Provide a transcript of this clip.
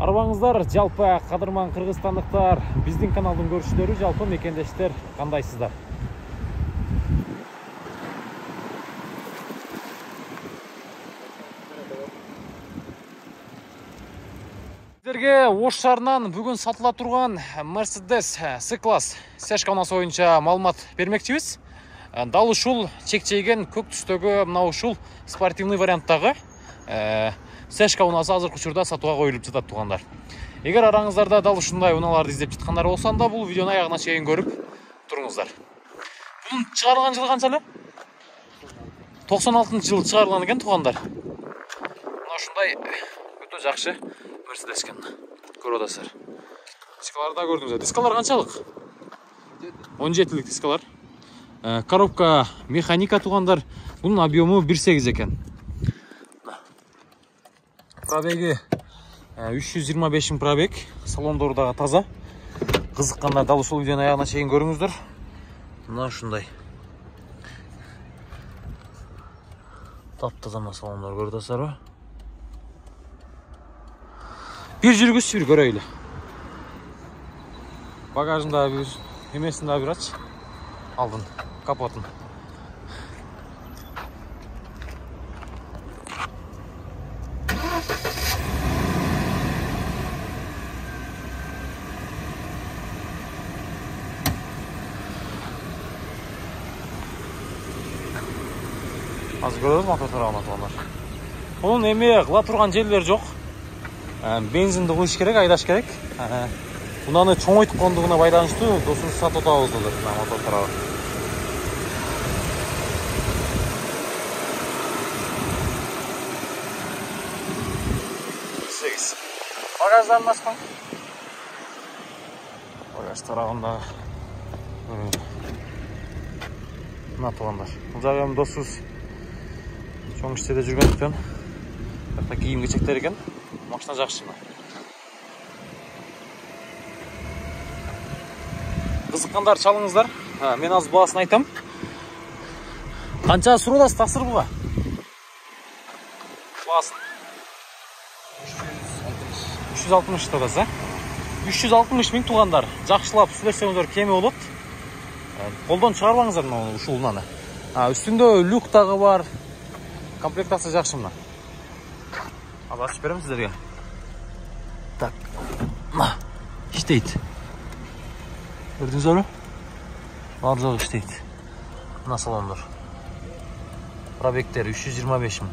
Арбаңыздар, жалпы қадырман қырғызстандықтар, біздің каналдың көршілері, жалпы мекендештер қандайсыздар? Сіздерге Ош шаарынан бүгін сатыла тұрған Mercedes C-класс сәшканасы ойынша малымат бермекчибиз. Дал ушул чекчейген көк түстөгү мына ушул спортивный варианттагы сәшка унасы азыркы учурда сатууга коюлуп жатат туугандар. Эгер араңыздарда дал ушундай унааларды издеп жаткандар болсо, анда бул видеону аягына чейин көрүп туруңуздар. Бунун чыгарылган жылы канча эле? 96-жылы чыгарылган экен туугандар. Мына ушундай өтө жакшы Mercedes экен. Көрүп атасыздар. Дискаларды да көрдүңүздөр. Дискалар канчалык? 17-лик дискалар. Коробка механика туугандар. Бунун объему 1.8 экен. Пробеги 325 миң пробег. Салондору дагы таза. Кызыккандар дал ушул видеону аягына чейин көрүңүздөр. Мына ушундай. Таптаза мына салондор көрүп атасыздарбы? Bir жүргүз bir көрөйлү. Багажында bir, эмесинде bir ач. Алдын капотун. Азыр көрөбүз мотор тарабынан туугандар. Мунун эме кыла турган жерлери жок. Бензинди куюш керек, айдаш керек. Унаны чоңойткондугуна байланыштуу досубуз сатып атабыз делер мотор тарабы. Багаждарын ачкан. Багаж тарабында мына туугандар. Бул жагы эми досубуз чоң иштеде жүргөндүктөн бакта кийим кечектер экен. Машина жакшы. Кызыккандар чалыңыздар. Мен азыр баасын айтам. Канча суроодасыз таксыр буга? Баасын 360 тадаса. 360 миң туугандар. Жакшылап сүйлөшсөңүздөр кеми болот. Колдон чыгарбаңыздар мына ушул унаны. Үстүндө люк дагы бар. Комплектация жакшы мына. Азыр ачып берем сиздерге. Так. Мына иштейт. Көрдүңүзбү? Бар жагы иштейт. Мына салондор. Пробегтер 325 миң.